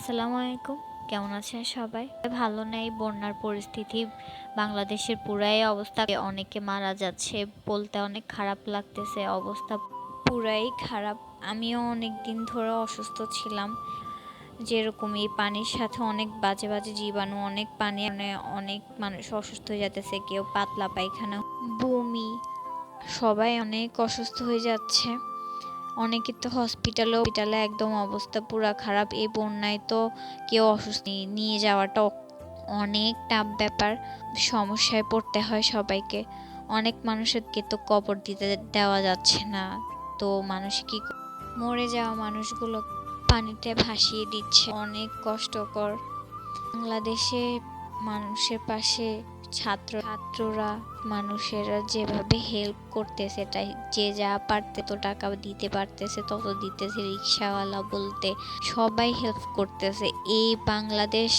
আসসালামু আলাইকুম। কেমন আছেন সবাই? ভালো নেই, বন্যার পরিস্থিতি বাংলাদেশের পুরাই অবস্থা, অনেকে মারা যাচ্ছে, বলতে অনেক খারাপ লাগতেছে, অবস্থা পুরাই খারাপ। আমিও অনেক দিন ধরে অসুস্থ ছিলাম, যেরকম এই পানির সাথে অনেক বাজে বাজে জীবাণু, অনেক পানি, মানে অনেক মানুষ অসুস্থ হয়ে যাচ্ছে, কেউ পাতলা পায়খানা, বমি, সবাই অনেক অসুস্থ হয়ে যাচ্ছে। অনেকে তো হসপিটালে একদম অবস্থা পুরা খারাপ। এই বন্যায় তো কেউ অসুস্থ নিয়ে যাওয়াটা অনেক টাফ ব্যাপার, সমস্যায় পড়তে হয় সবাইকে। অনেক মানুষকে তো কবর দিতে দেওয়া যাচ্ছে না, তো মানুষ কি মরে যাওয়া মানুষগুলো পানিতে ভাসিয়ে দিচ্ছে, অনেক কষ্টকর। বাংলাদেশে মানুষের পাশে ছাত্ররা মানুষেরা যেভাবে হেল্প করতেছে, তাই যে যা পারতে তো টাকা দিতে পারতেছে তত দিতেছে, রিক্সাওয়ালা বলতে সবাই হেল্প করতেছে। এই বাংলাদেশ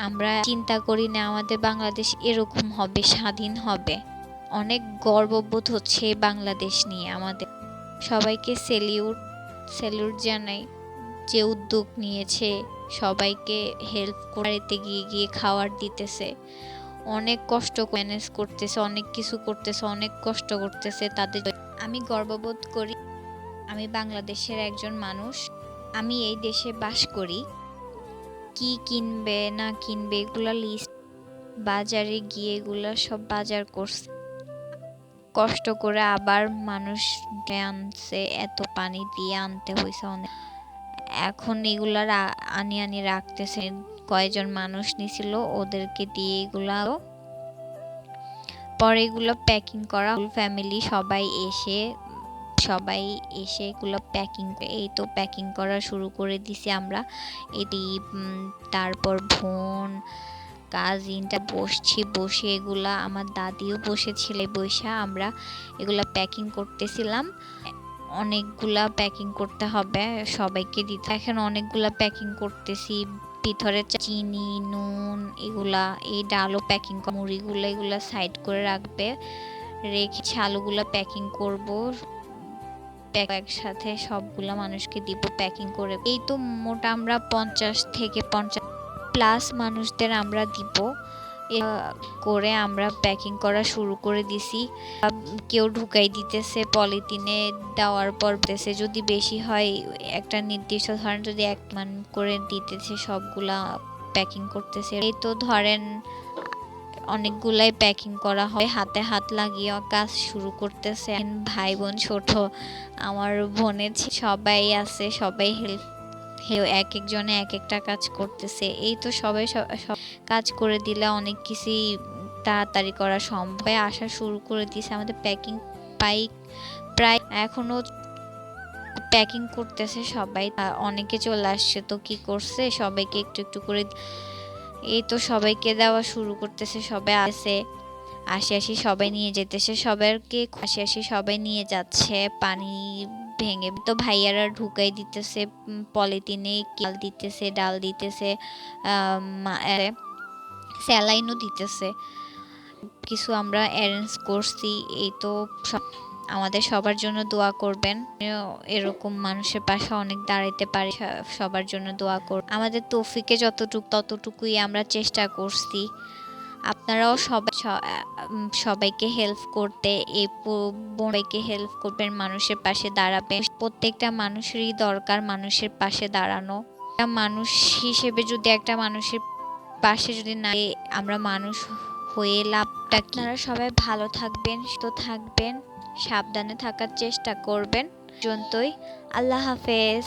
আমরা চিন্তা করি না আমাদের বাংলাদেশ এরকম হবে, স্বাধীন হবে। অনেক গর্ববোধ হচ্ছে এই বাংলাদেশ নিয়ে আমাদের। সবাইকে স্যালিউট জানাই, যে উদ্যোগ নিয়েছে, সবাইকে হেল্প করতে গিয়ে খাবার দিতেছে, অনেক কষ্ট ম্যানেজ করতেছে, অনেক কিছু করতেছে, অনেক কষ্ট করতেছে তাদের। আমি গর্ববোধ করি, আমি বাংলাদেশের একজন মানুষ, আমি এই দেশে বাস করি। কি কিনবে না কিনবে এগুলা লিস্ট, বাজারে গিয়ে এগুলা সব বাজার করছে, কষ্ট করে আবার মানুষ আনছে, এত পানি দিয়ে আনতে হয়েছে অনেক। এখন এগুলার আনি রাখতেছে, কয়েকজন মানুষ নিছিল ওদেরকে দিয়ে এগুলা, পরে এগুলো প্যাকিং করা, ফ্যামিলি সবাই এসে এগুলো প্যাকিং, এই তো প্যাকিং করা শুরু করে দিছি আমরা। এটি তারপর বোন কাজিনটা বসে এগুলা, আমার দাদিও বসেছিল, বৈশা আমরা এগুলা প্যাকিং করতেছিলাম। অনেকগুলা প্যাকিং করতে হবে সবাইকে দিতে, এখন অনেকগুলা প্যাকিং করতেছি। ভিতরে চিনি, নুন, এগুলা, এই ডালও প্যাকিং, মুড়িগুলো এগুলা সাইড করে রাখবে, রেখে আলুগুলা প্যাকিং করব, একসাথে সবগুলা মানুষকে দিব প্যাকিং করে। এই তো মোটা আমরা 50 থেকে 50+ মানুষদের আমরা দিব করে আমরা প্যাকিং করা শুরু করে দিছি। কেউ ঢুকাই দিতেছে পলিথিনে, দেওয়ার পর দেশে যদি বেশি হয় একটা নির্দিষ্ট ধরেন যদি 1 মান করে দিতেছে, সবগুলা প্যাকিং করতেছে। এই তো ধরেন অনেকগুলাই প্যাকিং করা হয়, হাতে হাত লাগিয়ে কাজ শুরু করতেছে। ভাই বোন ছোট, আমার বোনের সবাই আছে, সবাই হেল্প এক একজনে এক একটা কাজ করতেছে। এই তো সবাই সব কাজ করে দিলে অনেক কিছুই তাড়াতাড়ি করা সম্ভব। আসা শুরু করে দিয়েছে আমাদের প্যাকিং প্রায় এখনো প্যাকিং করতেছে সবাই, অনেকে চলে আসছে, তো কি করছে সবাইকে একটু একটু করে এই তো সবাইকে দেওয়া শুরু করতেছে। সবাই আসি সবাই নিয়ে যেতেছে, সবাইকে আসি সবাই নিয়ে যাচ্ছে। পানি ভেঙে তো ভাইয়ারা ঢুকাই দিতেছে পলিথিনে, ডাল দিতেছে, স্যালাইনও দিতেছে, কিছু আমরা অ্যারেঞ্জ করছি। এই তো আমাদের সবার জন্য দোয়া করবেন, এরকম মানুষের পাশে অনেক দাঁড়াইতে পারি, সবার জন্য দোয়া আমাদের তৌফিকে ততটুকুই আমরা চেষ্টা করছি। আপনারাও সবাইকে হেল্প করতে, এই সবাইকে হেল্প করবেন, মানুষের পাশে দাঁড়াবেন। প্রত্যেকটা মানুষেরই দরকার মানুষের পাশে দাঁড়ানো। মানুষ হিসেবে যদি একটা মানুষের পাশে যদি না আমরা মানুষ হয়ে লাভটা কি। আপনারা সবাই ভালো থাকবেন, সুস্থ থাকবেন, সাবধানে থাকার চেষ্টা করবেন। পর্যন্তই, আল্লাহ হাফেজ।